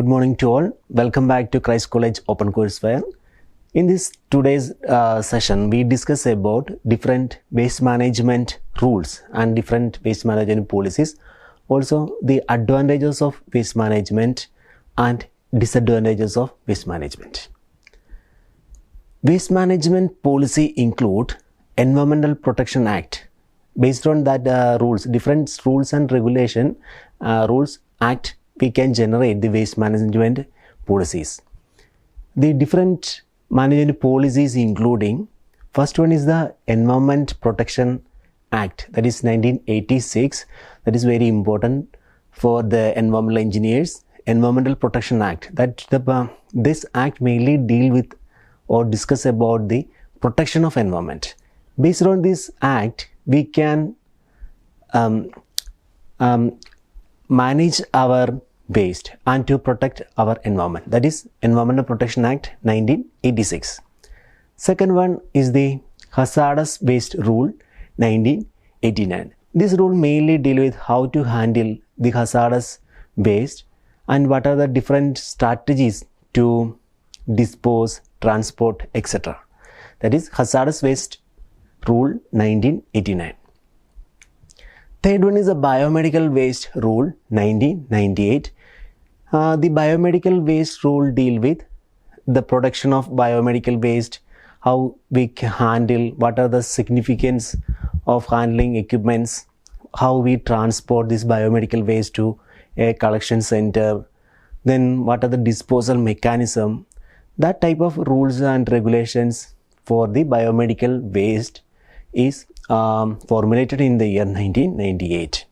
Good morning to all. Welcome back to Christ College Open Courseware. In this today's session, we discuss about different waste management rules and different waste management policies. Also, the advantages of waste management and disadvantages of waste management. Waste management policy include Environmental Protection Act. Based on that different rules and regulation rules act, we can generate the waste management policies. The different management policies including, first one is the Environment Protection Act, that is 1986. That is very important for the environmental engineers. Environmental Protection Act, that this act mainly deal with or discuss about the protection of environment. Based on this act, we can manage our waste and to protect our environment. That is Environmental Protection Act 1986. Second one is the Hazardous Waste Rule 1989. This rule mainly deal with how to handle the hazardous waste and what are the different strategies to dispose, transport, etc. That is Hazardous Waste Rule 1989. Third one is the Biomedical Waste Rule 1998. The Biomedical Waste Rule deal with the production of biomedical waste, how we can handle, what are the significance of handling equipments, how we transport this biomedical waste to a collection center, then what are the disposal mechanism. That type of rules and regulations for the biomedical waste is formulated in the year 1998.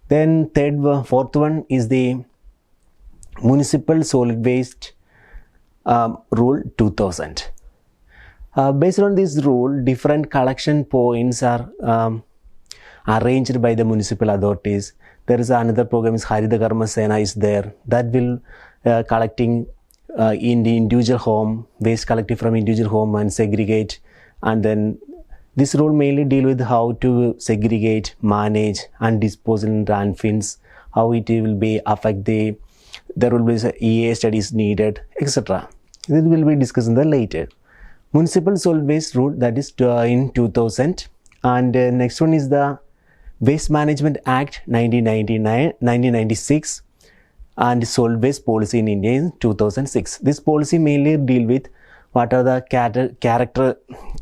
Then fourth one is the Municipal Solid Waste Rule 2000. Based on this rule, different collection points are arranged by the municipal authorities. There is another program is Harida Karma Sena is there, that will collecting in the individual home, waste collected from individual home and segregate, and then this rule mainly deal with how to segregate, manage and dispose in landfills, how it will be affect there will be EA studies needed, etc. This will be discussed in the later. Municipal Solid Waste Rule, that is in 2000, and next one is the Waste Management Act 1996 and Solid Waste Policy in India in 2006. This policy mainly deal with what are the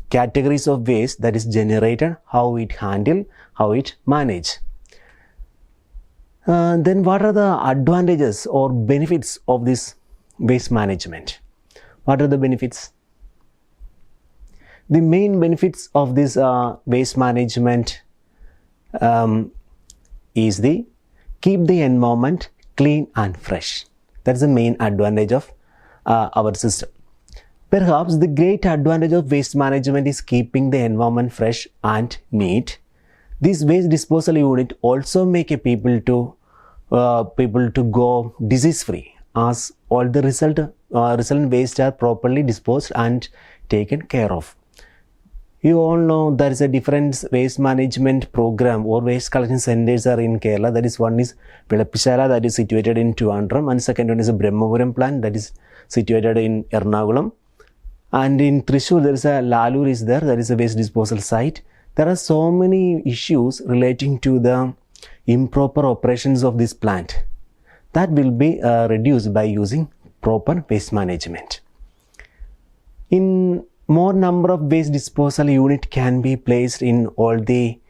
categories of waste that is generated, how it handle, how it manage. Then what are the advantages or benefits of this waste management? What are the benefits? The main benefits of this waste management is the keep the environment clean and fresh. That's the main advantage of our system. Perhaps the great advantage of waste management is keeping the environment fresh and neat. This waste disposal unit also make people to go disease free, as all the resultant waste are properly disposed and taken care of. You all know there is a different waste management program or waste collection centers are in Kerala. That is, one is Vilapishala, that is situated in Trivandrum, and second one is a Brahmapuram plant, that is situated in Ernakulam. And in Thrissur, there is a Lalur is there, that is a waste disposal site. There are so many issues relating to the improper operations of this plant that will be reduced by using proper waste management. In more number of waste disposal unit can be placed in all the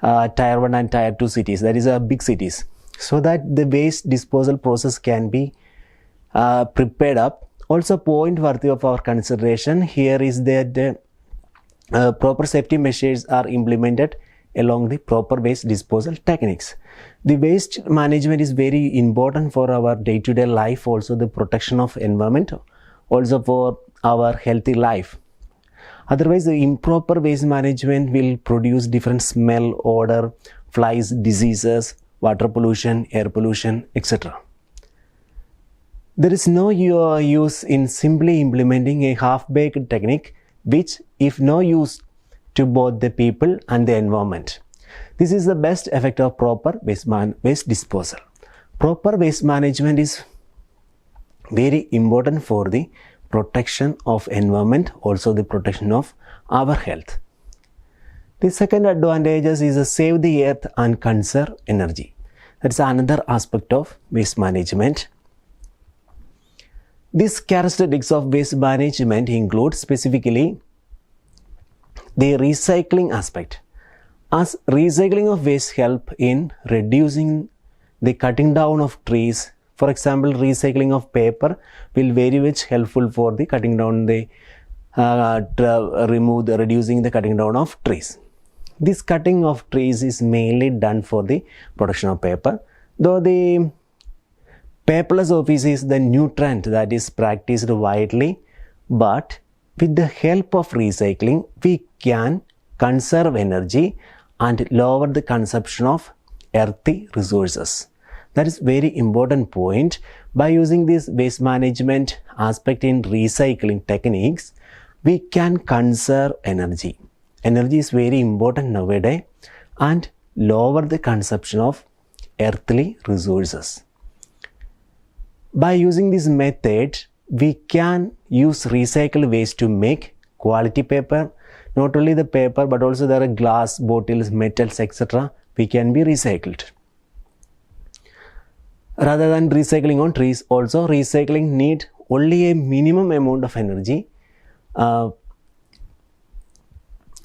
tier 1 and tier 2 cities, that is big cities, so that the waste disposal process can be prepared up. Also, point worthy of our consideration here is that proper safety measures are implemented along the proper waste disposal techniques. The waste management is very important for our day-to-day life, also the protection of environment, also for our healthy life. Otherwise, the improper waste management will produce different smell, odor, flies, diseases, water pollution, air pollution, etc. There is no use in simply implementing a half-baked technique which, if no use to both the people and the environment. This is the best effect of proper waste disposal. Proper waste management is very important for the protection of environment, also the protection of our health. The second advantage is to save the earth and conserve energy. That's another aspect of waste management. These characteristics of waste management include specifically the recycling aspect, as recycling of waste help in reducing the cutting down of trees. For example, recycling of paper will very much helpful for the cutting down the reducing the cutting down of trees. This cutting of trees is mainly done for the production of paper, though the paperless office is the new trend that is practiced widely, but with the help of recycling we can conserve energy and lower the consumption of earthy resources. That is very important point. By using this waste management aspect in recycling techniques, we can conserve energy. Energy is very important nowadays and lower the consumption of earthly resources. By using this method, we can use recycled waste to make quality paper. Not only the paper, but also there are glass, bottles, metals, etc. We can be recycled. Rather than recycling on trees, also recycling need only a minimum amount of energy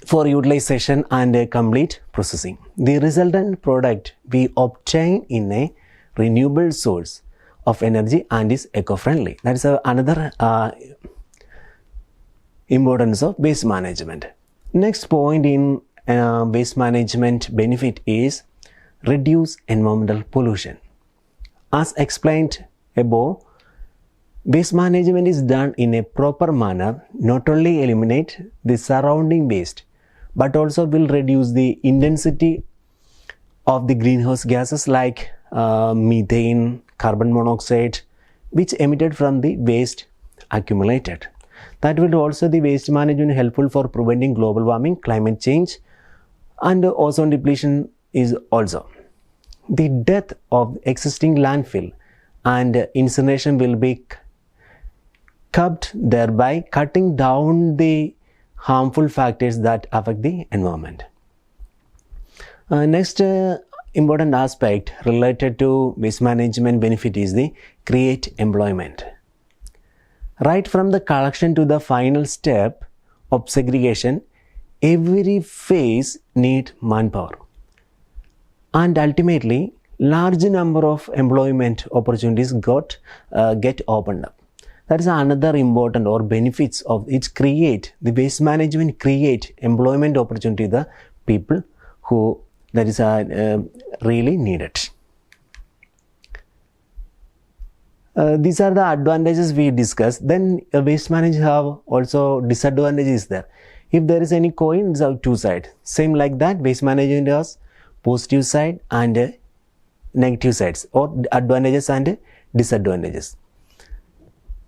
for utilization and complete processing. The resultant product we obtain in a renewable source of energy and is eco-friendly. That is another importance of waste management. Next point in waste management benefit is reduce environmental pollution. As explained above, waste management is done in a proper manner, not only eliminate the surrounding waste, but also will reduce the intensity of the greenhouse gases like methane, carbon monoxide, which emitted from the waste accumulated. That will also the waste management helpful for preventing global warming, climate change, and ozone depletion is also. The death of existing landfill and incineration will be curbed, thereby cutting down the harmful factors that affect the environment. Next important aspect related to waste management benefit is the create employment. Right from the collection to the final step of segregation, every phase needs manpower. And ultimately, large number of employment opportunities get opened up. That is another important or benefits of it. Create the waste management create employment opportunity the people who that is really needed. These are the advantages we discussed. Then waste management have also disadvantages there. If there is any coin, it's have two sides. Same like that, waste management has positive side and negative sides, or advantages and disadvantages.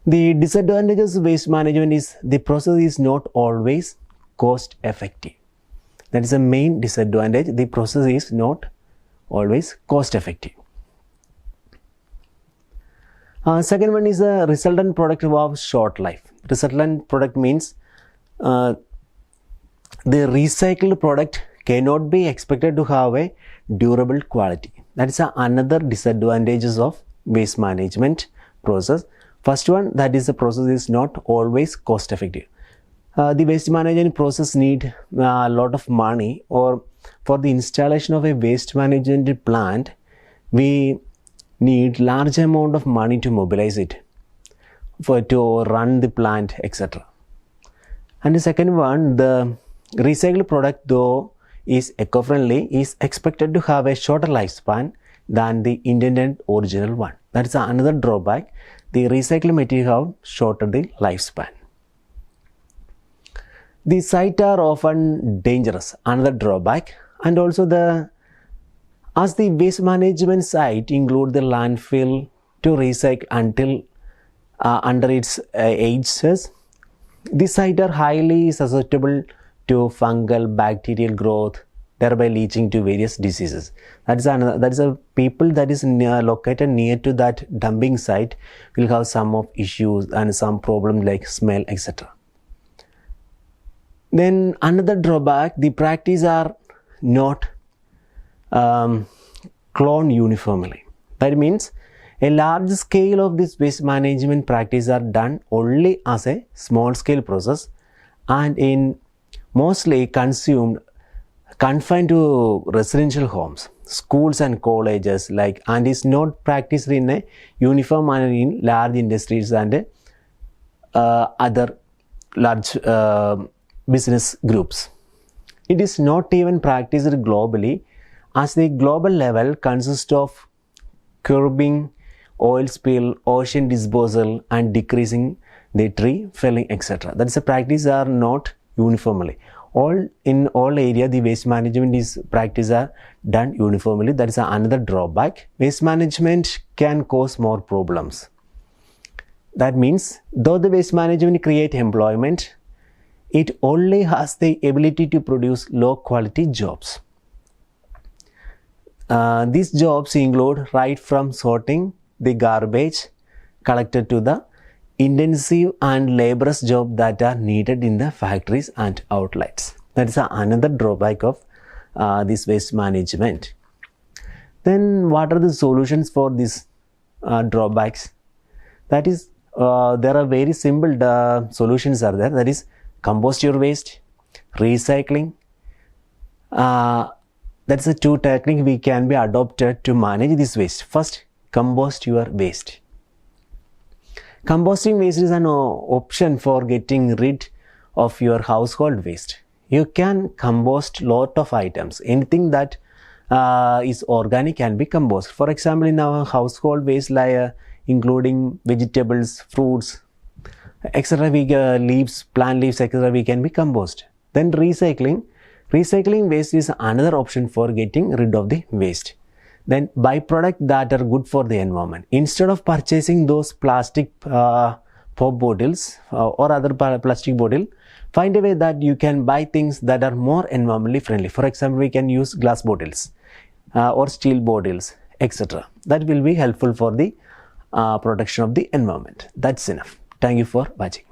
The disadvantages of waste management is the process is not always cost effective. That is the main disadvantage. The process is not always cost effective. Second one is the resultant product of short life. Resultant product means the recycled product cannot be expected to have a durable quality. That is another disadvantages of waste management process. First one, that is the process is not always cost effective. The waste management process need a lot of money, or for the installation of a waste management plant, we need large amount of money to mobilize it to run the plant, etc. And the second one, the recycled product though is eco-friendly is expected to have a shorter lifespan than the intended original one. That is another drawback. The recycled material have shorter the lifespan. The sites are often dangerous, another drawback. And also as the waste management site include the landfill to recycle until under its ages, the sites are highly susceptible to fungal bacterial growth, thereby leading to various diseases. That is a people that is located near to that dumping site will have some of issues and some problem like smell, etc. Then another drawback, the practice are not cloned uniformly. That means a large scale of this waste management practice are done only as a small scale process and in mostly confined to residential homes, schools and colleges, and is not practiced in a uniform manner in large industries and other large business groups. It is not even practiced globally, as the global level consists of curbing oil spill, ocean disposal, and decreasing the tree felling, etc. That is a practice are not uniformly. In all area, the waste management is practice are done uniformly. That is another drawback. Waste management can cause more problems. That means, though the waste management create employment, it only has the ability to produce low quality jobs. These jobs include right from sorting the garbage collected to the intensive and laborious job that are needed in the factories and outlets. That is another drawback of this waste management. Then what are the solutions for these drawbacks? That is, there are very simple solutions are there. That is, compost your waste, recycling. That's the two techniques we can be adopted to manage this waste. First, compost your waste. Composting waste is an option for getting rid of your household waste. You can compost lot of items. Anything that is organic can be composted. For example, in our household waste, including vegetables, fruits, etc., leaves, plant leaves, etc., we can be compost. Then recycling. Recycling waste is another option for getting rid of the waste. Then byproducts that are good for the environment. Instead of purchasing those plastic pop bottles or other plastic bottle, find a way that you can buy things that are more environmentally friendly. For example, we can use glass bottles or steel bottles, etc. That will be helpful for the protection of the environment. That's enough. Thank you for watching.